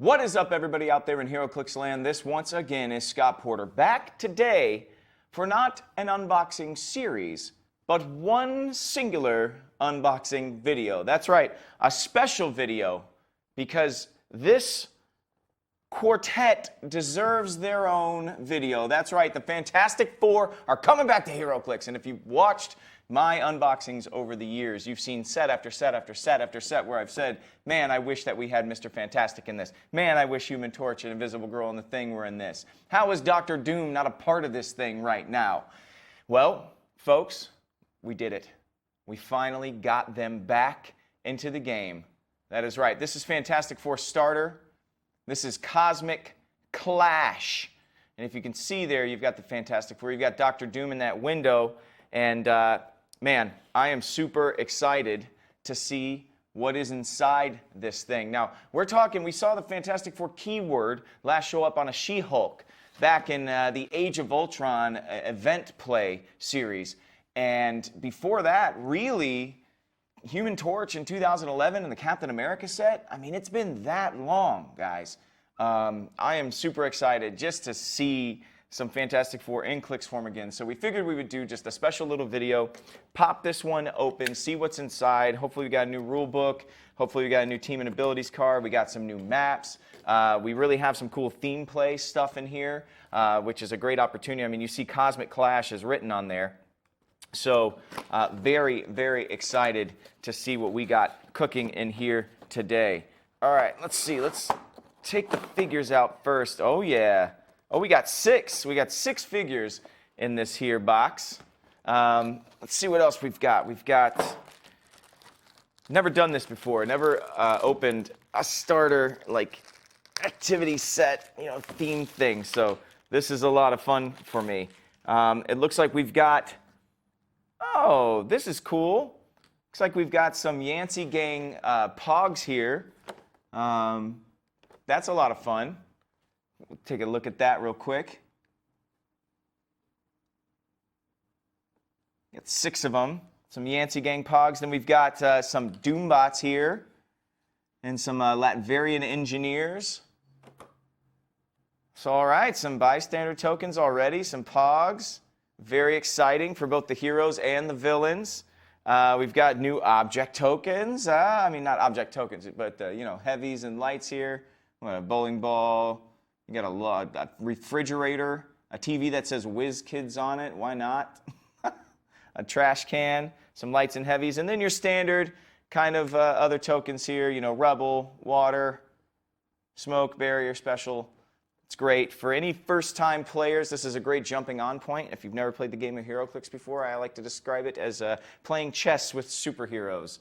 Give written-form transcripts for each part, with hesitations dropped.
What is up, everybody out there in HeroClix land? This once again is Scott Porter, back today for not an unboxing series, but one singular unboxing video. That's right, a special video, because this quartet deserves their own video. That's right, the Fantastic Four are coming back to HeroClix, and if you've watched my unboxings over the years, you've seen set after set after set after set where I've said, man, I wish that we had Mr. Fantastic in this. Man, I wish Human Torch and Invisible Girl and the Thing were in this. How is Doctor Doom not a part of this thing right now? Well, folks, we did it. We finally got them back into the game. That is right. This is Fantastic Four Starter. This is Cosmic Clash. And if you can see there, you've got the Fantastic Four. You've got Doctor Doom in that window. And man, I am super excited to see what is inside this thing. Now, we saw the Fantastic Four keyword last show up on a She-Hulk back in the Age of Ultron event play series. And before that, really, Human Torch in 2011 and the Captain America set, I mean, it's been that long, guys. I am super excited just to see some Fantastic Four in Clix form again. So we figured we would do just a special little video, pop this one open, see what's inside. Hopefully we got a new rule book. Hopefully we got a new team and abilities card. We got some new maps. We really have some cool theme play stuff in here, which is a great opportunity. I mean, you see Cosmic Clash is written on there. So very, very excited to see what we got cooking in here today. All right, let's see. Let's take the figures out first. Oh, yeah. Oh, we got six. We got 6 figures in this here box. Let's see what else we've got. We've got, never done this before, never opened a starter, like, activity set, you know, theme thing. So this is a lot of fun for me. It looks like we've got, oh, this is cool. Looks like we've got some Yancey Gang Pogs here. That's a lot of fun. We'll take a look at that real quick. Got 6 of them. Some Yancey Gang Pogs. Then we've got some Doombots here. And some Latverian Engineers. So all right, some bystander tokens already. Some Pogs. Very exciting for both the heroes and the villains. We've got new object tokens. I mean, not object tokens, but, you know, heavies and lights here. A bowling ball. You got a refrigerator, a TV that says Whiz Kids on it. Why not? A trash can, some lights and heavies, and then your standard kind of other tokens here. You know, rubble, water, smoke, barrier, special. It's great. For any first-time players, this is a great jumping-on point. If you've never played the game of HeroClix before, I like to describe it as playing chess with superheroes.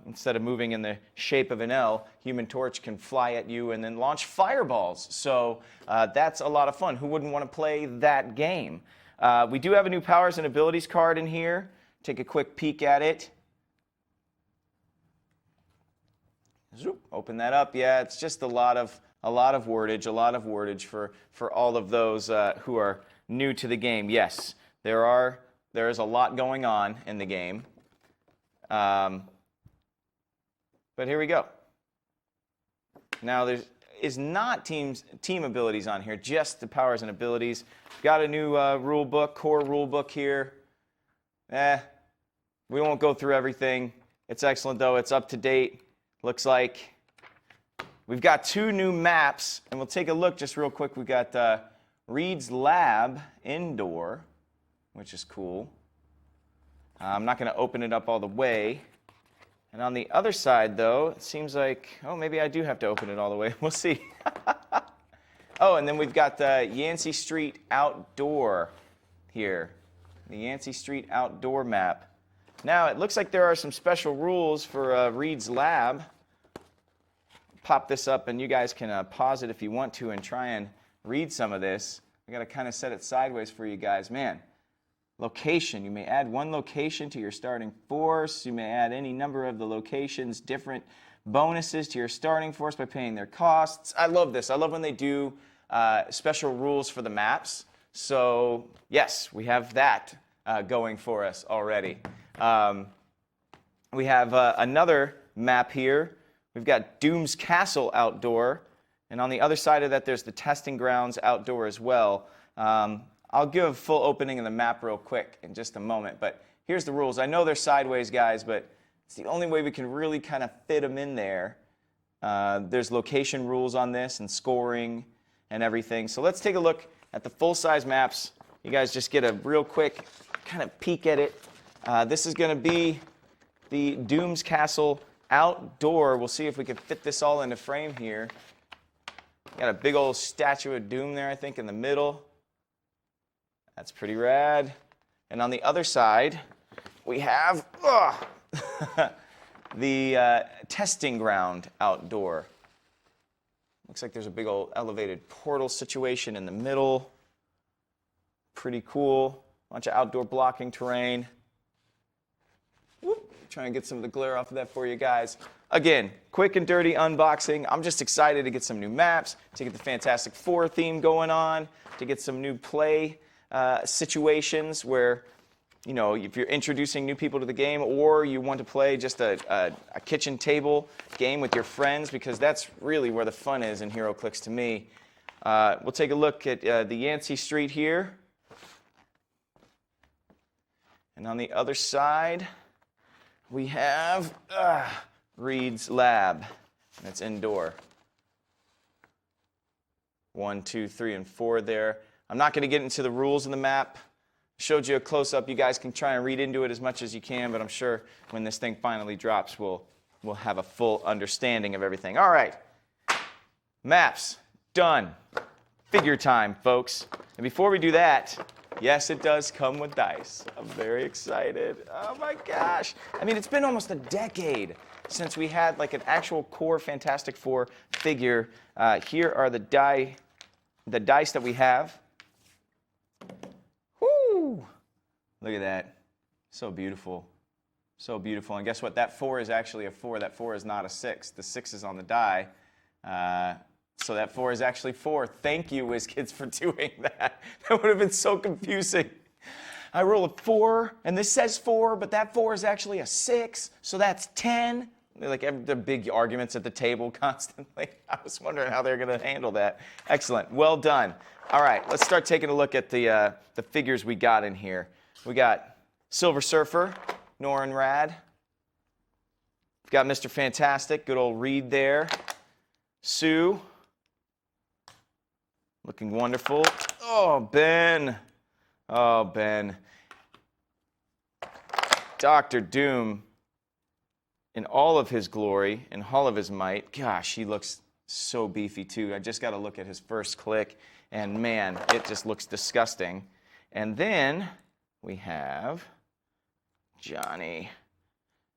Instead of moving in the shape of an L, Human Torch can fly at you and then launch fireballs. So that's a lot of fun. Who wouldn't want to play that game? We do have a new powers and abilities card in here. Take a quick peek at it. Zoop, open that up. Yeah, it's just a lot of wordage for all of those who are new to the game. Yes, there is a lot going on in the game. But here we go. Now there is not team abilities on here, just the powers and abilities. Got a new rule book, core rule book here. We won't go through everything. It's excellent though. It's up to date. Looks like we've got 2 new maps, and we'll take a look just real quick. We've got Reed's Lab Indoor, which is cool. I'm not going to open it up all the way. And on the other side, though, it seems like, oh, maybe I do have to open it all the way. We'll see. Oh, and then we've got the Yancey Street Outdoor here. The Yancey Street Outdoor map. Now, it looks like there are some special rules for Reed's Lab. Pop this up, and you guys can pause it if you want to and try and read some of this. I got to kind of set it sideways for you guys. Man. Location. You may add 1 location to your starting force. You may add any number of the locations, different bonuses to your starting force by paying their costs. I love this. I love when they do special rules for the maps. So, yes, we have that going for us already. We have another map here We've got Doom's Castle Outdoor. And on the other side of that, there's the testing grounds outdoor as well. I'll give a full opening of the map real quick in just a moment, but here's the rules. I know they're sideways, guys, but it's the only way we can really kind of fit them in there. There's location rules on this and scoring and everything. So let's take a look at the full-size maps. You guys just get a real quick kind of peek at it. This is going to be the Doom's Castle outdoor. We'll see if we can fit this all into frame here. Got a big old statue of Doom there, I think, in the middle. That's pretty rad. And on the other side, we have the testing ground outdoor. Looks like there's a big old elevated portal situation in the middle. Pretty cool. Bunch of outdoor blocking terrain. Whoop. Try and get some of the glare off of that for you guys. Again, quick and dirty unboxing. I'm just excited to get some new maps, to get the Fantastic Four theme going on, to get some new play situations where, you know, if you're introducing new people to the game, or you want to play just a kitchen table game with your friends, because that's really where the fun is in HeroClix to me. We'll take a look at the Yancey Street here. And on the other side, we have Reed's Lab, and it's indoor. 1, 2, 3, and 4 there. I'm not going to get into the rules of the map. Showed you a close-up. You guys can try and read into it as much as you can, but I'm sure when this thing finally drops, we'll have a full understanding of everything. All right, maps done. Figure time, folks. And before we do that, yes, it does come with dice. I'm very excited. Oh my gosh. I mean, it's been almost a decade since we had like an actual core Fantastic Four figure. Here are the dice that we have. Woo! Look at that. So beautiful. So beautiful. And guess what? That 4 is actually a 4. That 4 is not a 6. The 6 is on the die. So that 4 is actually 4. Thank you, WizKids, for doing that. That would have been so confusing. I roll a 4, and this says 4, but that 4 is actually a 6, so that's 10. Like the big arguments at the table constantly. I was wondering how they're going to handle that. Excellent. Well done. All right, let's start taking a look at the figures we got in here. We got Silver Surfer, Norrin Rad. We've got Mr. Fantastic, good old Reed there. Sue. Looking wonderful. Oh, Ben. Oh, Ben. Dr. Doom in all of his glory, in all of his might. Gosh, he looks so beefy, too. I just got to look at his first click, and man, it just looks disgusting. And then we have Johnny.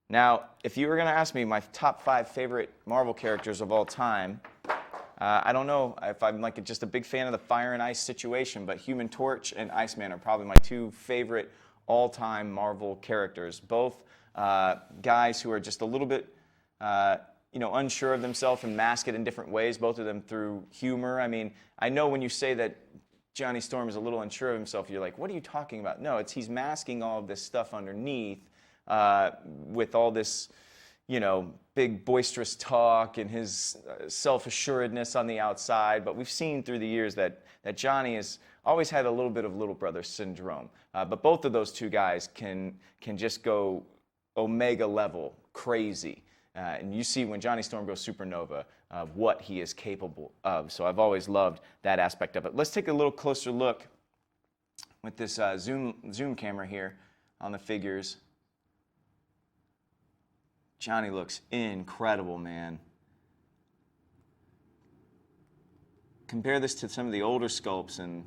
Now, if you were going to ask me my top 5 favorite Marvel characters of all time, I don't know if I'm like just a big fan of the fire and ice situation, but Human Torch and Iceman are probably my 2 favorite all-time Marvel characters. Both guys who are just a little bit, unsure of themselves and mask it in different ways. Both of them through humor. I mean, I know when you say that Johnny Storm is a little unsure of himself, you're like, what are you talking about? No, he's masking all of this stuff underneath with all this, big boisterous talk and his self-assuredness on the outside. But we've seen through the years that Johnny has always had a little bit of little brother syndrome. But both of those 2 guys can just go Omega level crazy. And you see when Johnny Storm goes supernova, what he is capable of. So I've always loved that aspect of it. Let's take a little closer look with this zoom camera here on the figures. Johnny looks incredible, man. Compare this to some of the older sculpts, and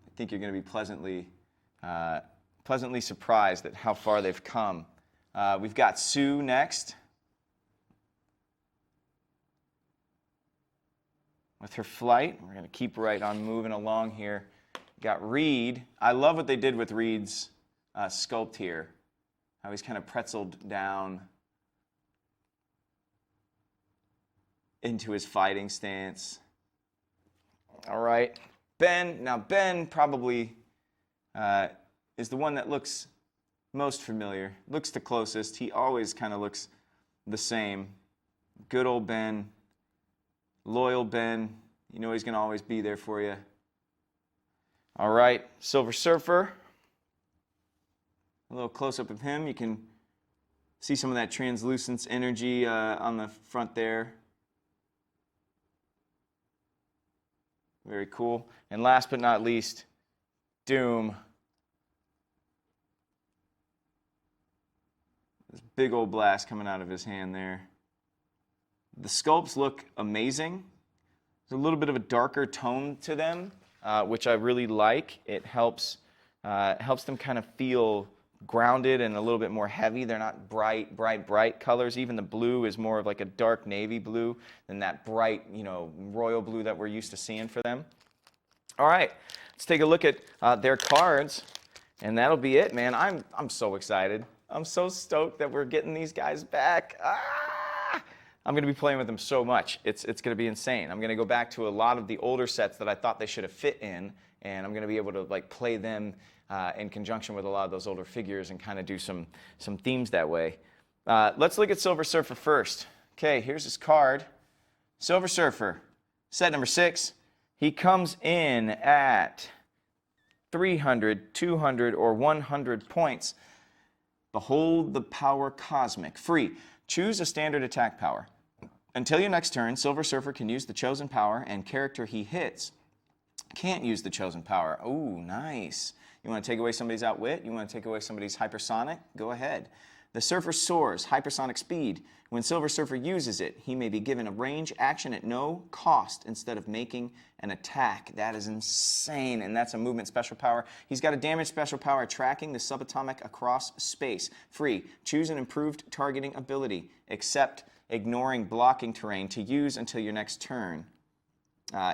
I think you're going to be pleasantly surprised at how far they've come. We've got Sue next, with her flight. We're going to keep right on moving along here. Got Reed. I love what they did with Reed's sculpt here. How he's kind of pretzeled down into his fighting stance. All right, Ben. Now Ben probably is the one that looks most familiar, looks the closest. He always kind of looks the same. Good old Ben. Loyal Ben. You know he's going to always be there for you. All right, Silver Surfer. A little close-up of him. You can see some of that translucence energy on the front there. Very cool. And last but not least, Doom. This big old blast coming out of his hand there. The sculpts look amazing. There's a little bit of a darker tone to them, which I really like. It helps them kind of feel grounded and a little bit more heavy. They're not bright colors. Even the blue is more of like a dark navy blue than that bright, royal blue that we're used to seeing for them. All right, let's take a look at their cards, and that'll be it, man. I'm so excited. I'm so stoked that we're getting these guys back. I'm going to be playing with them so much. It's going to be insane. I'm going to go back to a lot of the older sets that I thought they should have fit in, and I'm going to be able to play them in conjunction with a lot of those older figures and kind of do some themes that way. Let's look at Silver Surfer first. Okay, here's his card. Silver Surfer, set number 6. He comes in at 300, 200, or 100 points. Behold the power cosmic. Free. Choose a standard attack power. Until your next turn, Silver Surfer can use the chosen power, and character he hits can't use the chosen power. Ooh, nice. You want to take away somebody's outwit? You want to take away somebody's hypersonic? Go ahead. The Surfer soars, hypersonic speed. When Silver Surfer uses it, he may be given a range action at no cost instead of making an attack. That is insane, and that's a movement special power. He's got a damage special power, tracking the subatomic across space. Free. Choose an improved targeting ability, except ignoring blocking terrain, to use until your next turn.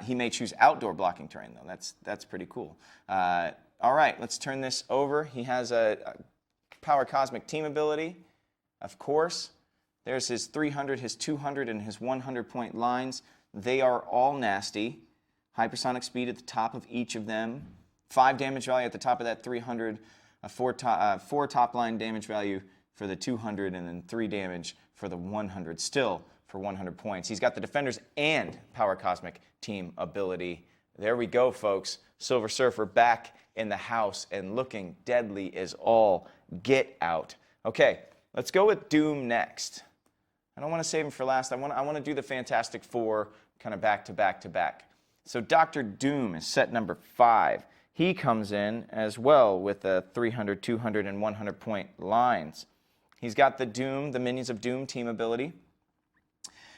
He may choose outdoor blocking terrain, though. That's pretty cool. All right, let's turn this over. He has a Power Cosmic Team ability, of course. There's his 300, his 200, and his 100-point lines. They are all nasty. Hypersonic speed at the top of each of them. 5 damage value at the top of that 300. 4 top-line damage value for the 200, and then 3 damage for the 100. Still for 100 points. He's got the Defenders and Power Cosmic Team ability. There we go, folks. Silver Surfer back in the house and looking deadly as all get out. Okay, let's go with Doom next. I don't want to save him for last. I want to do the Fantastic Four kind of back to back to back. So Dr. Doom is set number 5. He comes in as well with the 300, 200, and 100 point lines. He's got the Doom, the Minions of Doom team ability.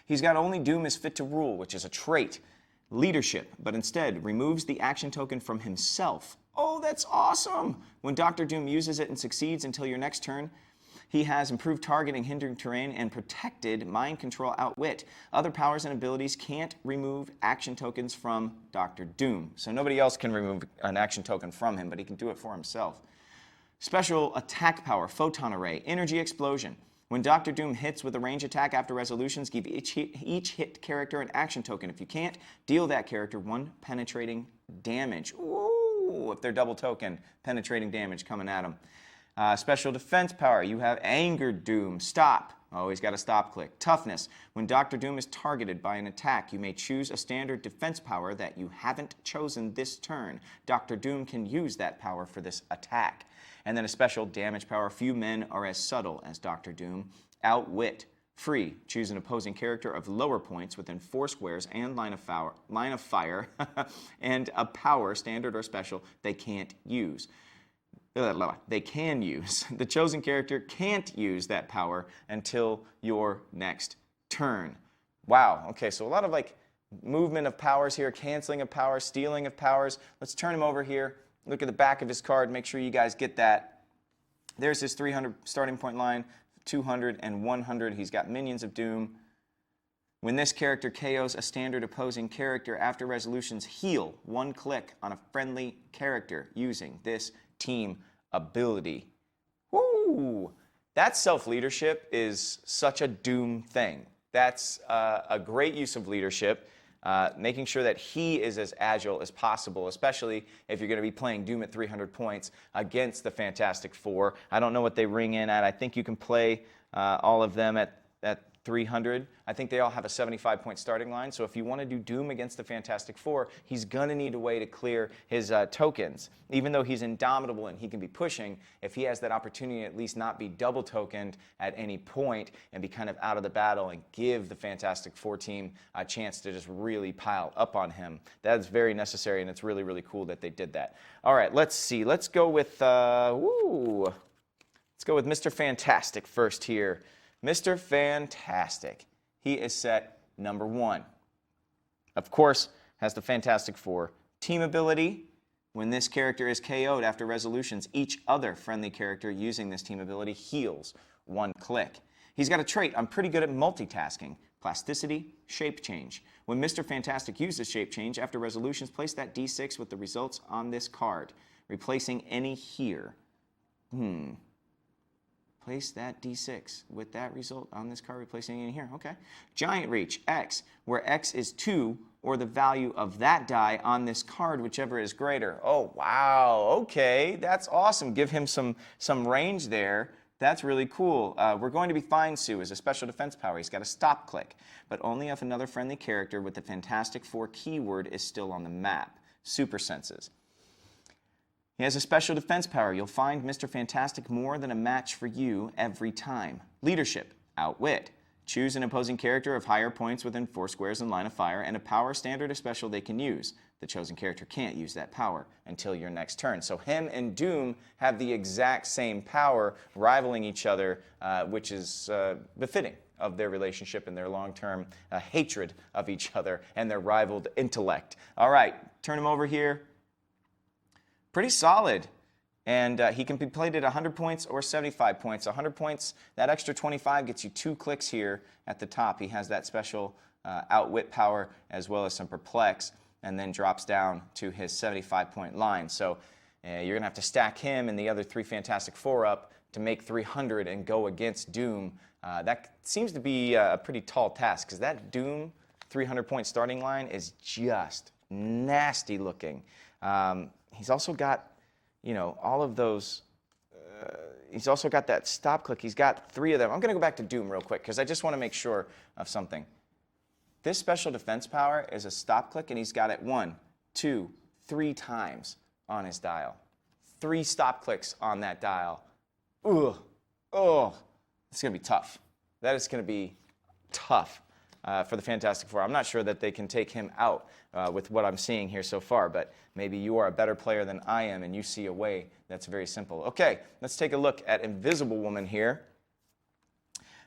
He's got only Doom is fit to rule, which is a trait. Leadership, but instead removes the action token from himself. Oh, that's awesome! When Dr. Doom uses it and succeeds until your next turn, he has improved targeting, hindering terrain, and protected mind control outwit. Other powers and abilities can't remove action tokens from Dr. Doom. So nobody else can remove an action token from him, but he can do it for himself. Special attack power, photon array, energy explosion. When Dr. Doom hits with a range attack after resolutions, give each hit character an action token. If you can't, deal that character 1 penetrating damage. Ooh, if they're double token, penetrating damage coming at them. Special defense power, you have Anger Doom, stop. Oh, he's got a stop click. Toughness, when Dr. Doom is targeted by an attack, you may choose a standard defense power that you haven't chosen this turn. Dr. Doom can use that power for this attack. And then a special damage power, few men are as subtle as Dr. Doom. Outwit, free, choose an opposing character of lower points within 4 squares and line of fire, and a power, standard or special, they can't use. They can use. The chosen character can't use that power until your next turn. Wow, okay, so a lot of movement of powers here, canceling of powers, stealing of powers. Let's turn him over here. Look at the back of his card. Make sure you guys get that. There's his 300 starting point line, 200 and 100. He's got Minions of Doom. When this character KOs a standard opposing character after resolutions, heal 1 click on a friendly character using this team ability. Woo! That self-leadership is such a Doom thing. That's a great use of leadership. Making sure that he is as agile as possible, especially if you're going to be playing Doom at 300 points against the Fantastic Four. I don't know what they ring in at. I think you can play all of them at 300. I think they all have a 75-point starting line, so if you want to do Doom against the Fantastic Four, he's going to need a way to clear his tokens. Even though he's indomitable and he can be pushing, if he has that opportunity to at least not be double tokened at any point and be kind of out of the battle and give the Fantastic Four team a chance to just really pile up on him, that's very necessary, and it's really, really cool that they did that. All right, let's see. Let's go with, let's go with Mr. Fantastic first here. Mr. Fantastic, he is set number 1. Of course, has the Fantastic Four team ability. When this character is KO'd after resolutions, each other friendly character using this team ability heals 1 click. He's got a trait, I'm pretty good at multitasking. Plasticity, shape change. When Mr. Fantastic uses shape change after resolutions, place that D6 with the results on this card, replacing any here. Place that D6 with that result on this card, replacing it in here. Okay. Giant Reach, X, where X is 2 or the value of that die on this card, whichever is greater. Oh, wow. Okay. That's awesome. Give him some range there. That's really cool. We're going to be fine Sue as a special defense power. He's got a stop click, but only if another friendly character with the Fantastic Four keyword is still on the map. Super senses. He has a special defense power. You'll find Mr. Fantastic more than a match for you every time. Leadership, Outwit. Choose an opposing character of higher points within 4 squares in line of fire and a power standard or special they can use. The chosen character can't use that power until your next turn. So him and Doom have the exact same power, rivaling each other, which is befitting of their relationship and their long-term hatred of each other and their rivaled intellect. All right, turn him over here. Pretty solid, and he can be played at 100 points or 75 points. 100 points, that extra 25 gets you 2 clicks here at the top. He has that special Outwit power as well as some Perplex, and then drops down to his 75-point line. So you're going to have to stack him and the other 3 Fantastic Four up to make 300 and go against Doom. That seems to be a pretty tall task, because that Doom 300-point starting line is just nasty looking. He's also got, you know, all of those, he's also got that stop click. He's got 3 of them. I'm going to go back to Doom real quick because I just want to make sure of something. This special defense power is a stop click, and he's got it 1, 2, 3 times on his dial. 3 stop clicks on that dial. Ugh. Oh, it's going to be tough. That is going to be tough for the Fantastic Four. I'm not sure that they can take him out with what I'm seeing here so far, but maybe you are a better player than I am and you see a way that's very simple. Okay, let's take a look at Invisible Woman here.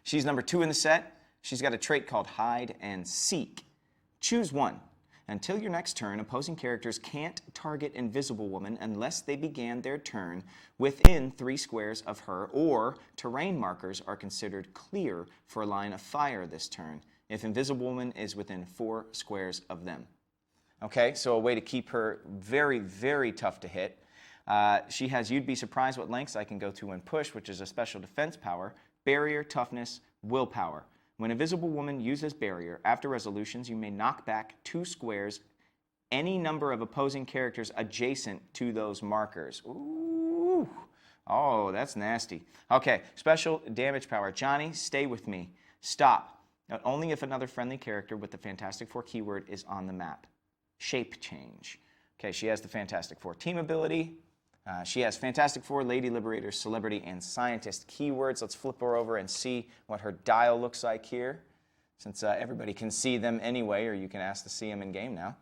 She's number 2 in the set. She's got a trait called Hide and Seek. Choose one. Until your next turn, opposing characters can't target Invisible Woman unless they began their turn within 3 squares of her, or terrain markers are considered clear for a line of fire this turn if Invisible Woman is within 4 squares of them. Okay, so a way to keep her very, very tough to hit. She has You'd Be Surprised What Lengths I Can Go To and Push, which is a special defense power, Barrier, Toughness, Willpower. When Invisible Woman uses Barrier, after resolutions, you may knock back 2 squares any number of opposing characters adjacent to those markers. Ooh. Oh, that's nasty. Okay, special damage power. Johnny, stay with me. Stop. Now, only if another friendly character with the Fantastic Four keyword is on the map. Shape change. Okay, she has the Fantastic Four team ability. She has Fantastic Four, Lady Liberator, Celebrity, and Scientist keywords. Let's flip her over and see what her dial looks like here, since everybody can see them anyway, or you can ask to see them in game now.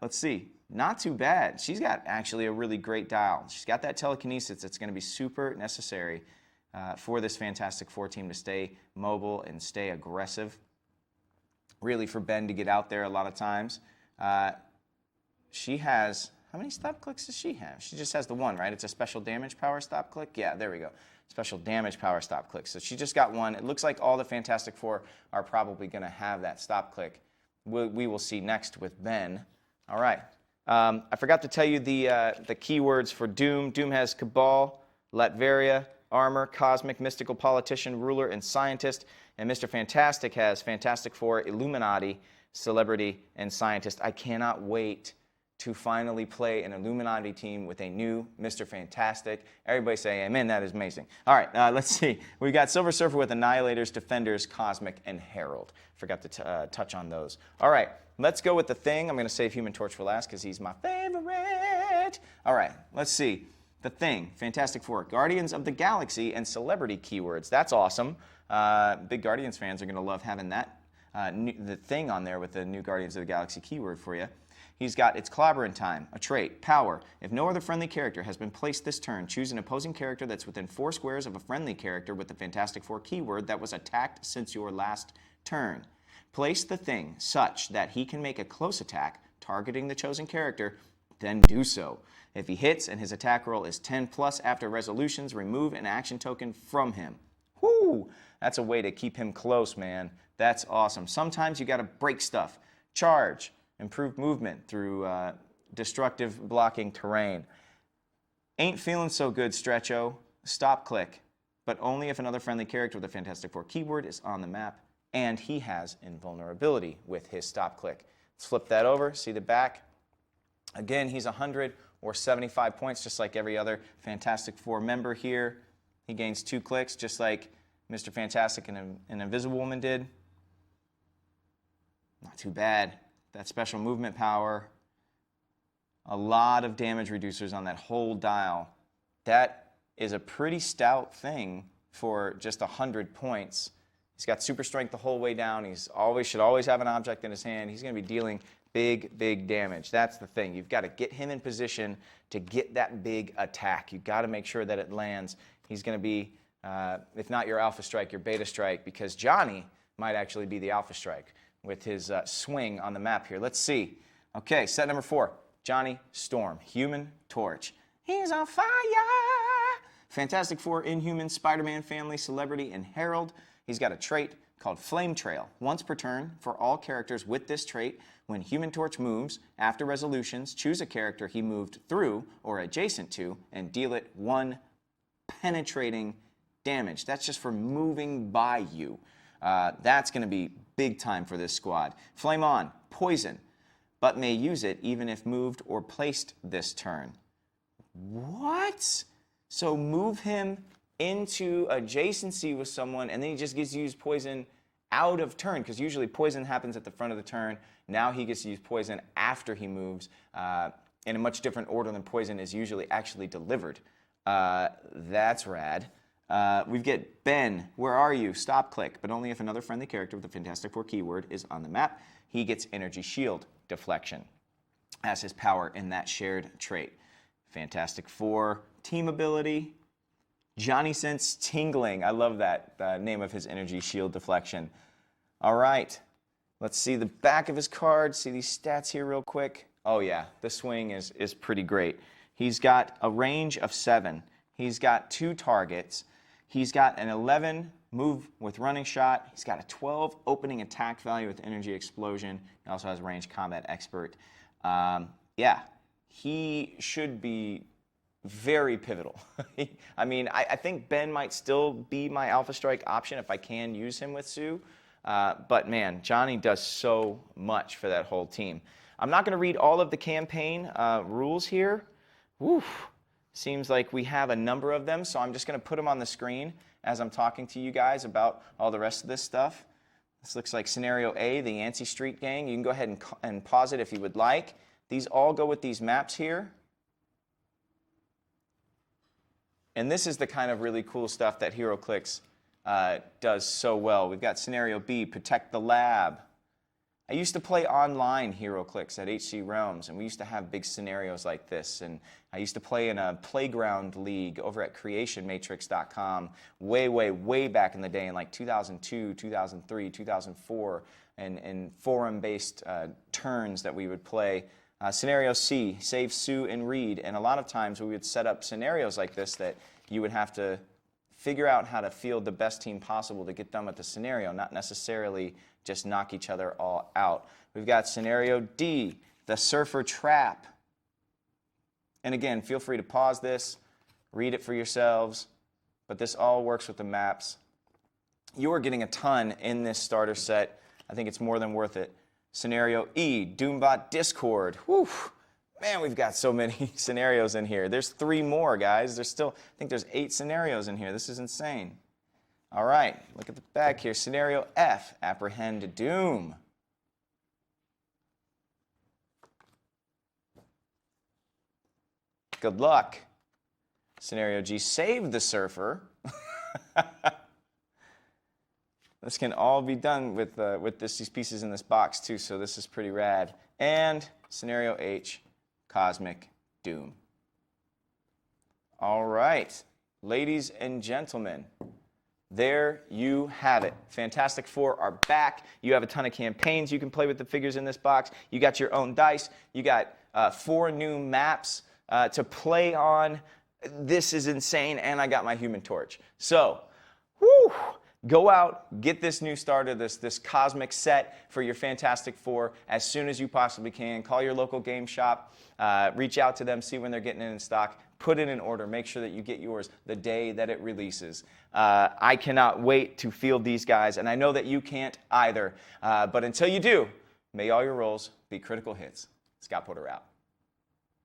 Let's see. Not too bad. She's got actually a really great dial. She's got that telekinesis that's going to be super necessary for this Fantastic Four team to stay mobile and stay aggressive. Really for Ben to get out there a lot of times. She has, how many stop clicks does she have? She just has the 1, right? It's a special damage power stop click? Yeah, there we go. Special damage power stop click. So she just got 1. It looks like all the Fantastic Four are probably going to have that stop click. We will see next with Ben. All right. I forgot to tell you the keywords for Doom. Doom has Cabal, Latveria, Armor, Cosmic, Mystical, Politician, Ruler, and Scientist. And Mr. Fantastic has Fantastic Four, Illuminati, Celebrity, and Scientist. I cannot wait to finally play an Illuminati team with a new Mr. Fantastic. Everybody say amen, that is amazing. All right, let's see. We've got Silver Surfer with Annihilators, Defenders, Cosmic, and Herald. Forgot to touch on those. All right, let's go with the Thing. I'm going to save Human Torch for last because he's my favorite. All right, let's see. The Thing, Fantastic Four, Guardians of the Galaxy, and celebrity keywords. That's awesome. Big Guardians fans are going to love having that the Thing on there with the new Guardians of the Galaxy keyword for you. He's got It's Clobbering Time, a trait, Power. If no other friendly character has been placed this turn, choose an opposing character that's within 4 squares of a friendly character with the Fantastic Four keyword that was attacked since your last turn. Place the Thing such that he can make a close attack targeting the chosen character, then do so. If he hits and his attack roll is 10 plus after resolutions, remove an action token from him. Whoo! That's a way to keep him close, man. That's awesome. Sometimes you got to break stuff. Charge. Improved movement through destructive blocking terrain. Ain't feeling so good, Stretcho. Stop click, but only if another friendly character with a Fantastic Four keyword is on the map and he has invulnerability with his stop click. Let's flip that over, see the back. Again, he's 100 or 75 points, just like every other Fantastic Four member here. He gains 2 clicks, just like Mr. Fantastic and Invisible Woman did. Not too bad. That special movement power, a lot of damage reducers on that whole dial. That is a pretty stout thing for just 100 points. He's got super strength the whole way down. He's should always have an object in his hand. He's going to be dealing big damage. That's the thing. You've got to get him in position to get that big attack. You've got to make sure that it lands. He's going to be, if not your Alpha Strike, your Beta Strike, because Johnny might actually be the Alpha Strike with his swing on the map here. Let's see. Okay, set number 4. Johnny Storm, Human Torch. He's on fire! Fantastic Four, Inhuman, Spider-Man family, Celebrity, and Herald. He's got a trait called Flame Trail. Once per turn, for all characters with this trait, when Human Torch moves, after resolutions, choose a character he moved through or adjacent to and deal it 1 penetrating damage. That's just for moving by you. That's going to be big time for this squad. Flame On, Poison, but may use it even if moved or placed this turn. What? So move him into adjacency with someone, and then he just gets to use Poison out of turn, because usually Poison happens at the front of the turn. Now he gets to use Poison after he moves in a much different order than Poison is usually actually delivered. That's rad. We get Ben, where are you? Stop click, but only if another friendly character with the Fantastic Four keyword is on the map. He gets Energy Shield Deflection as his power in that shared trait. Fantastic Four team ability. Johnny Sense Tingling. I love that name of his Energy Shield Deflection. All right, let's see the back of his card. See these stats here real quick. Oh yeah, the swing is pretty great. He's got a range of 7. He's got 2 targets. He's got an 11 move with running shot. He's got a 12 opening attack value with energy explosion. He also has range combat expert. Yeah, he should be very pivotal. I mean, I think Ben might still be my Alpha Strike option if I can use him with Sue. But man, Johnny does so much for that whole team. I'm not going to read all of the campaign rules here. Woo. Seems like we have a number of them, so I'm just going to put them on the screen as I'm talking to you guys about all the rest of this stuff. This looks like Scenario A, the Yancey Street Gang. You can go ahead and pause it if you would like. These all go with these maps here. And this is the kind of really cool stuff that HeroClix does so well. We've got Scenario B, Protect the Lab. I used to play online HeroClix at HC Realms, and we used to have big scenarios like this. And I used to play in a playground league over at creationmatrix.com way back in the day in like 2002, 2003, 2004, and forum-based turns that we would play. Scenario C, Save Sue and Reed. And a lot of times we would set up scenarios like this that you would have to figure out how to field the best team possible to get done with the scenario, not necessarily just knock each other all out. We've got Scenario D, the Surfer Trap. And again, feel free to pause this, read it for yourselves, but this all works with the maps. You are getting a ton in this starter set. I think it's more than worth it. Scenario E, Doombot Discord. Whew. Man, we've got so many scenarios in here. There's 3 more, guys. There's still, I think there's 8 scenarios in here. This is insane. All right, look at the back here. Scenario F, apprehend doom. Good luck. Scenario G, save the surfer. This can all be done with these pieces in this box too, so this is pretty rad. And scenario H, cosmic doom. All right, ladies and gentlemen, there you have it. Fantastic Four are back. You have a ton of campaigns you can play with the figures in this box. You got your own dice. You got 4 new maps to play on. This is insane, and I got my Human Torch. So, whew, go out, get this new starter, this cosmic set for your Fantastic Four as soon as you possibly can. Call your local game shop, reach out to them, see when they're getting it in stock, put it in order, make sure that you get yours the day that it releases. I cannot wait to field these guys, and I know that you can't either. But until you do, may all your rolls be critical hits. Scott Porter out.